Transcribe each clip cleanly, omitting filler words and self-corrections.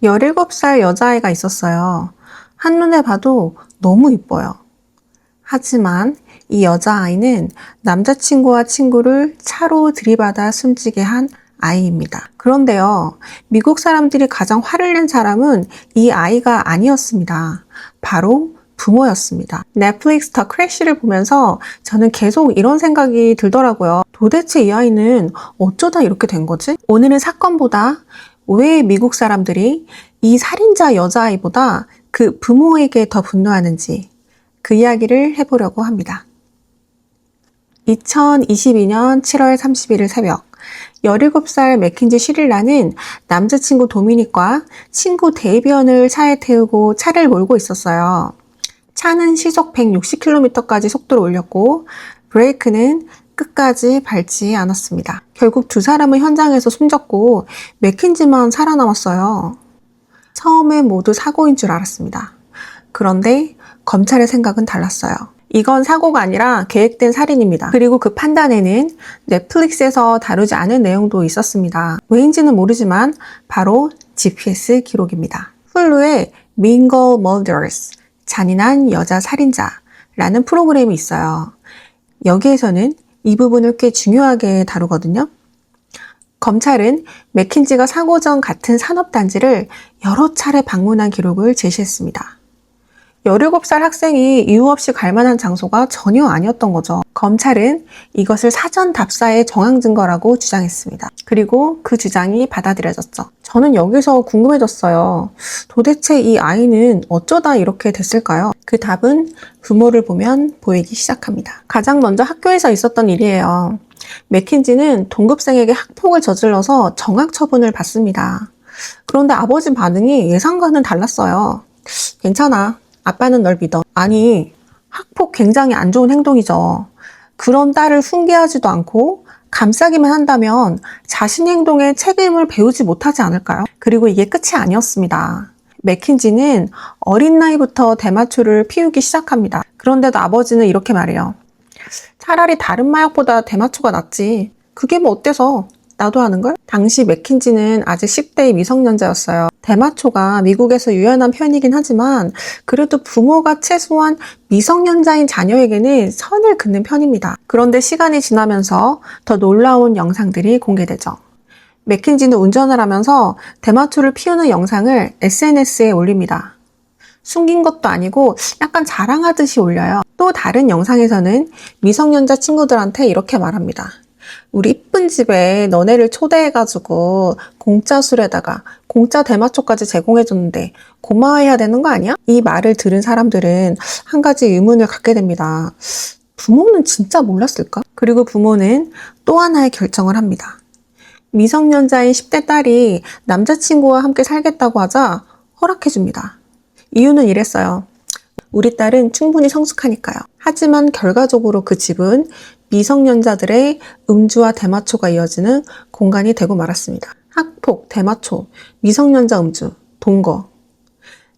17살 여자아이가 있었어요. 한눈에 봐도 너무 이뻐요. 하지만 이 여자아이는 남자친구와 친구를 차로 들이받아 숨지게 한 아이입니다. 그런데요, 미국 사람들이 가장 화를 낸 사람은 이 아이가 아니었습니다. 바로 부모였습니다. 넷플릭스 더 크래쉬를 보면서 저는 계속 이런 생각이 들더라고요. 도대체 이 아이는 어쩌다 이렇게 된 거지? 오늘은 사건보다 왜 미국 사람들이 이 살인자 여자아이보다 그 부모에게 더 분노하는지 그 이야기를 해보려고 합니다. 2022년 7월 31일 새벽 17살 맥킨지 슈릴라는 남자친구 도미닉과 친구 데이비언을 차에 태우고 차를 몰고 있었어요. 차는 시속 160km까지 속도를 올렸고 브레이크는 끝까지 밟지 않았습니다. 결국 두 사람은 현장에서 숨졌고 맥킨지만 살아남았어요. 처음엔 모두 사고인 줄 알았습니다. 그런데 검찰의 생각은 달랐어요. 이건 사고가 아니라 계획된 살인입니다. 그리고 그 판단에는 넷플릭스에서 다루지 않은 내용도 있었습니다. 왜인지는 모르지만 바로 GPS 기록입니다. 훌루의 Mean Girl Murders, 잔인한 여자 살인자라는 프로그램이 있어요. 여기에서는 이 부분을 꽤 중요하게 다루거든요. 검찰은 맥킨지가 사고 전 같은 산업단지를 여러 차례 방문한 기록을 제시했습니다. 17살 학생이 이유 없이 갈 만한 장소가 전혀 아니었던 거죠. 검찰은 이것을 사전 답사의 정황 증거라고 주장했습니다. 그리고 그 주장이 받아들여졌죠. 저는 여기서 궁금해졌어요. 도대체 이 아이는 어쩌다 이렇게 됐을까요? 그 답은 부모를 보면 보이기 시작합니다. 가장 먼저 학교에서 있었던 일이에요. 맥킨지는 동급생에게 학폭을 저질러서 정학 처분을 받습니다. 그런데 아버지 반응이 예상과는 달랐어요. 괜찮아. 아빠는 널 믿어. 아니, 학폭 굉장히 안 좋은 행동이죠. 그런 딸을 훈계하지도 않고 감싸기만 한다면 자신의 행동에 책임을 배우지 못하지 않을까요? 그리고 이게 끝이 아니었습니다. 맥킨지는 어린 나이부터 대마초를 피우기 시작합니다. 그런데도 아버지는 이렇게 말해요. 차라리 다른 마약보다 대마초가 낫지. 그게 뭐 어때서? 나도 하는걸? 당시 맥킨지는 아직 10대의 미성년자였어요. 대마초가 미국에서 유연한 편이긴 하지만 그래도 부모가 최소한 미성년자인 자녀에게는 선을 긋는 편입니다. 그런데 시간이 지나면서 더 놀라운 영상들이 공개되죠. 맥킨지는 운전을 하면서 대마초를 피우는 영상을 SNS에 올립니다. 숨긴 것도 아니고 약간 자랑하듯이 올려요. 또 다른 영상에서는 미성년자 친구들한테 이렇게 말합니다. 우리 이쁜 집에 너네를 초대해가지고 공짜 술에다가 공짜 대마초까지 제공해줬는데 고마워해야 되는 거 아니야? 이 말을 들은 사람들은 한 가지 의문을 갖게 됩니다. 부모는 진짜 몰랐을까? 그리고 부모는 또 하나의 결정을 합니다. 미성년자인 10대 딸이 남자친구와 함께 살겠다고 하자 허락해줍니다. 이유는 이랬어요. 우리 딸은 충분히 성숙하니까요. 하지만 결과적으로 그 집은 미성년자들의 음주와 대마초가 이어지는 공간이 되고 말았습니다. 학폭, 대마초, 미성년자 음주, 동거.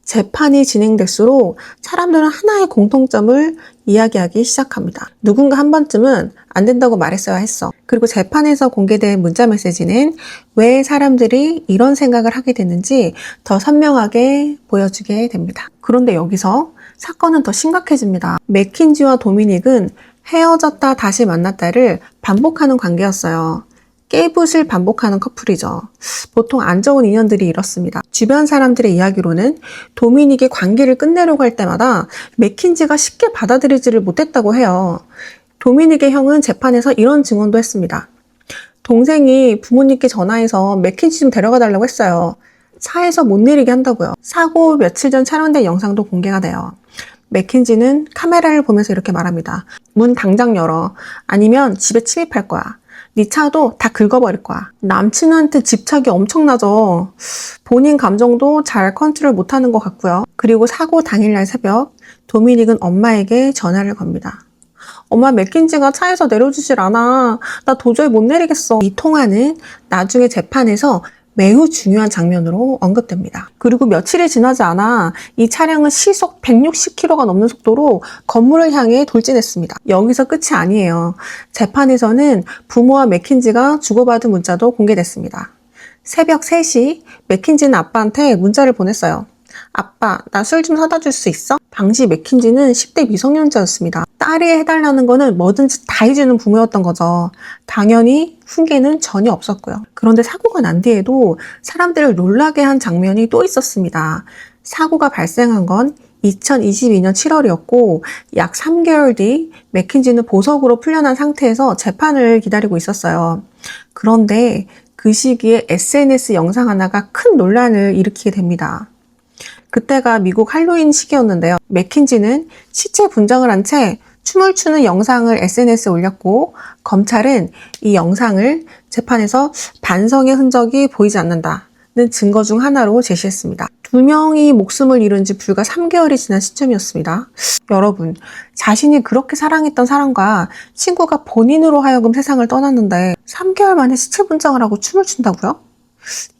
재판이 진행될수록 사람들은 하나의 공통점을 이야기하기 시작합니다. 누군가 한 번쯤은 안 된다고 말했어야 했어. 그리고 재판에서 공개된 문자 메시지는 왜 사람들이 이런 생각을 하게 됐는지 더 선명하게 보여주게 됩니다. 그런데 여기서 사건은 더 심각해집니다. 맥킨지와 도미닉은 헤어졌다 다시 만났다를 반복하는 관계였어요. 깨붓을 반복하는 커플이죠. 보통 안 좋은 인연들이 이렇습니다. 주변 사람들의 이야기로는 도미닉이 관계를 끝내려고 할 때마다 맥킨지가 쉽게 받아들이지를 못했다고 해요. 도미닉의 형은 재판에서 이런 증언도 했습니다. 동생이 부모님께 전화해서 맥킨지 좀 데려가 달라고 했어요. 차에서 못 내리게 한다고요. 사고 며칠 전 촬영된 영상도 공개가 돼요. 맥킨지는 카메라를 보면서 이렇게 말합니다. 문 당장 열어. 아니면 집에 침입할 거야. 네 차도 다 긁어버릴 거야. 남친한테 집착이 엄청나죠. 본인 감정도 잘 컨트롤 못하는 것 같고요. 그리고 사고 당일날 새벽 도미닉은 엄마에게 전화를 겁니다. 엄마, 맥킨지가 차에서 내려주질 않아. 나 도저히 못 내리겠어. 이 통화는 나중에 재판에서 매우 중요한 장면으로 언급됩니다. 그리고 며칠이 지나지 않아 이 차량은 시속 160km가 넘는 속도로 건물을 향해 돌진했습니다. 여기서 끝이 아니에요. 재판에서는 부모와 맥킨지가 주고받은 문자도 공개됐습니다. 새벽 3시 맥킨지는 아빠한테 문자를 보냈어요. 아빠, 나 술 좀 사다 줄 수 있어? 당시 맥킨지는 10대 미성년자였습니다. 딸이 해달라는 거는 뭐든지 다 해주는 부모였던 거죠. 당연히 훈계는 전혀 없었고요. 그런데 사고가 난 뒤에도 사람들을 놀라게 한 장면이 또 있었습니다. 사고가 발생한 건 2022년 7월이었고 약 3개월 뒤 맥킨지는 보석으로 풀려난 상태에서 재판을 기다리고 있었어요. 그런데 그 시기에 SNS 영상 하나가 큰 논란을 일으키게 됩니다. 그때가 미국 할로윈 시기였는데요. 맥킨지는 시체 분장을 한 채 춤을 추는 영상을 SNS에 올렸고 검찰은 이 영상을 재판에서 반성의 흔적이 보이지 않는다는 증거 중 하나로 제시했습니다. 2명이 목숨을 잃은 지 불과 3개월이 지난 시점이었습니다. 여러분, 자신이 그렇게 사랑했던 사람과 친구가 본인으로 하여금 세상을 떠났는데 3개월 만에 시체 분장을 하고 춤을 춘다고요?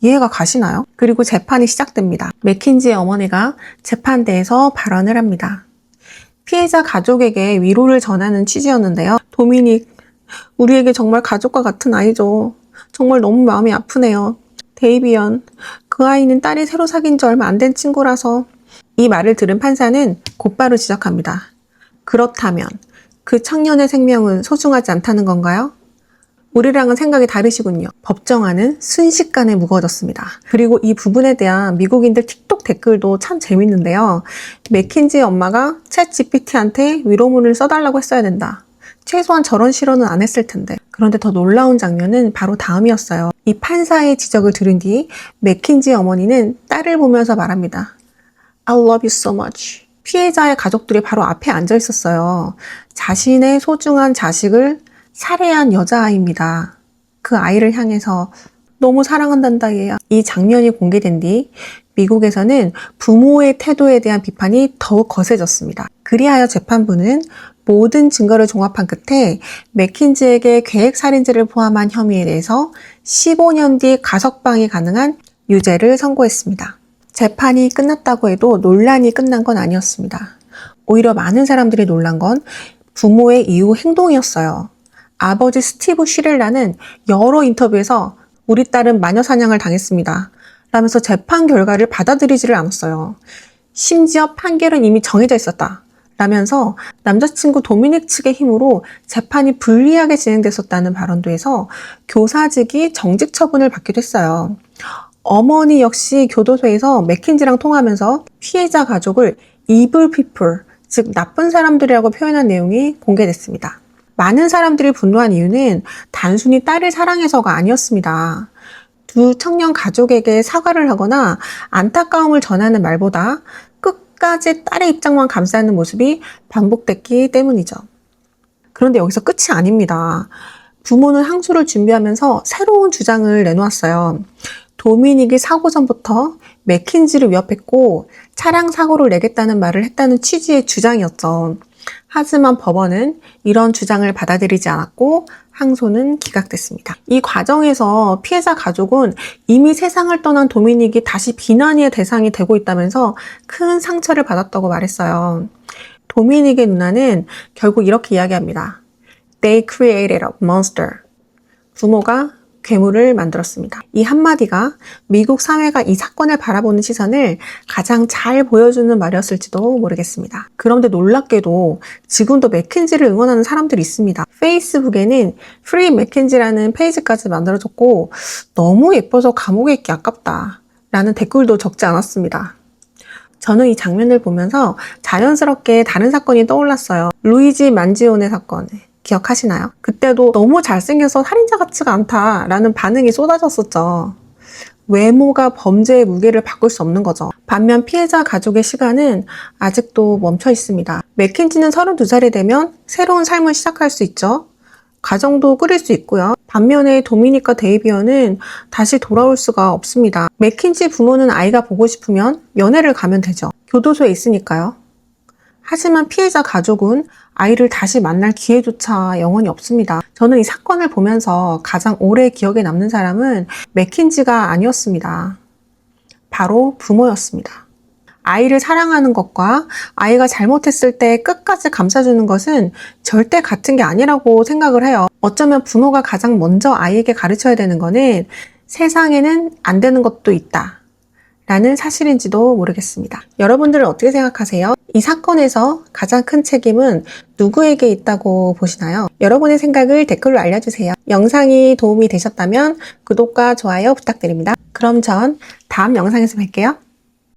이해가 가시나요? 그리고 재판이 시작됩니다. 맥킨지의 어머니가 재판대에서 발언을 합니다. 피해자 가족에게 위로를 전하는 취지였는데요. 도미닉, 우리에게 정말 가족과 같은 아이죠. 정말 너무 마음이 아프네요. 데이비언, 그 아이는 딸이 새로 사귄 지 얼마 안 된 친구라서. 이 말을 들은 판사는 곧바로 지적합니다. 그렇다면 그 청년의 생명은 소중하지 않다는 건가요? 우리랑은 생각이 다르시군요. 법정안은 순식간에 무거워졌습니다. 그리고 이 부분에 대한 미국인들 틱톡 댓글도 참 재밌는데요. 맥킨지의 엄마가 챗 GPT한테 위로문을 써달라고 했어야 된다. 최소한 저런 실언은 안 했을 텐데. 그런데 더 놀라운 장면은 바로 다음이었어요. 이 판사의 지적을 들은 뒤 맥킨지의 어머니는 딸을 보면서 말합니다. I love you so much. 피해자의 가족들이 바로 앞에 앉아 있었어요. 자신의 소중한 자식을 살해한 여자아이입니다. 그 아이를 향해서 너무 사랑한단다 얘야. 이 장면이 공개된 뒤 미국에서는 부모의 태도에 대한 비판이 더욱 거세졌습니다. 그리하여 재판부는 모든 증거를 종합한 끝에 맥킨지에게 계획살인죄를 포함한 혐의에 대해서 15년 뒤 가석방이 가능한 유죄를 선고했습니다. 재판이 끝났다고 해도 논란이 끝난 건 아니었습니다. 오히려 많은 사람들이 놀란 건 부모의 이후 행동이었어요. 아버지 스티브 쉬렐라는 여러 인터뷰에서 우리 딸은 마녀사냥을 당했습니다. 라면서 재판 결과를 받아들이지를 않았어요. 심지어 판결은 이미 정해져 있었다. 라면서 남자친구 도미닉 측의 힘으로 재판이 불리하게 진행됐었다는 발언도 해서 교사직이 정직 처분을 받기도 했어요. 어머니 역시 교도소에서 맥킨지랑 통하면서 피해자 가족을 evil people, 즉 나쁜 사람들이라고 표현한 내용이 공개됐습니다. 많은 사람들이 분노한 이유는 단순히 딸을 사랑해서가 아니었습니다. 두 청년 가족에게 사과를 하거나 안타까움을 전하는 말보다 끝까지 딸의 입장만 감싸는 모습이 반복됐기 때문이죠. 그런데 여기서 끝이 아닙니다. 부모는 항소를 준비하면서 새로운 주장을 내놓았어요. 도미닉이 사고 전부터 맥킨지를 위협했고 차량 사고를 내겠다는 말을 했다는 취지의 주장이었죠. 하지만 법원은 이런 주장을 받아들이지 않았고 항소는 기각됐습니다. 이 과정에서 피해자 가족은 이미 세상을 떠난 도미닉이 다시 비난의 대상이 되고 있다면서 큰 상처를 받았다고 말했어요. 도미닉의 누나는 결국 이렇게 이야기합니다. They created a monster. 부모가 괴물을 만들었습니다. 이 한마디가 미국 사회가 이 사건을 바라보는 시선을 가장 잘 보여주는 말이었을지도 모르겠습니다. 그런데 놀랍게도 지금도 맥킨지를 응원하는 사람들이 있습니다. 페이스북에는 프리 맥킨지라는 페이지까지 만들어졌고 너무 예뻐서 감옥에 있기 아깝다 라는 댓글도 적지 않았습니다. 저는 이 장면을 보면서 자연스럽게 다른 사건이 떠올랐어요. 루이지 만지오네 사건. 기억하시나요? 그때도 너무 잘생겨서 살인자 같지가 않다라는 반응이 쏟아졌었죠. 외모가 범죄의 무게를 바꿀 수 없는 거죠. 반면 피해자 가족의 시간은 아직도 멈춰 있습니다. 맥킨지는 32살이 되면 새로운 삶을 시작할 수 있죠. 가정도 꾸릴 수 있고요. 반면에 도미닉과 데이비언은 다시 돌아올 수가 없습니다. 맥킨지 부모는 아이가 보고 싶으면 면회를 가면 되죠. 교도소에 있으니까요. 하지만 피해자 가족은 아이를 다시 만날 기회조차 영원히 없습니다. 저는 이 사건을 보면서 가장 오래 기억에 남는 사람은 맥킨지가 아니었습니다. 바로 부모였습니다. 아이를 사랑하는 것과 아이가 잘못했을 때 끝까지 감싸주는 것은 절대 같은 게 아니라고 생각을 해요. 어쩌면 부모가 가장 먼저 아이에게 가르쳐야 되는 거는 세상에는 안 되는 것도 있다 라는 사실인지도 모르겠습니다. 여러분들은 어떻게 생각하세요? 이 사건에서 가장 큰 책임은 누구에게 있다고 보시나요? 여러분의 생각을 댓글로 알려주세요. 영상이 도움이 되셨다면 구독과 좋아요 부탁드립니다. 그럼 전 다음 영상에서 뵐게요.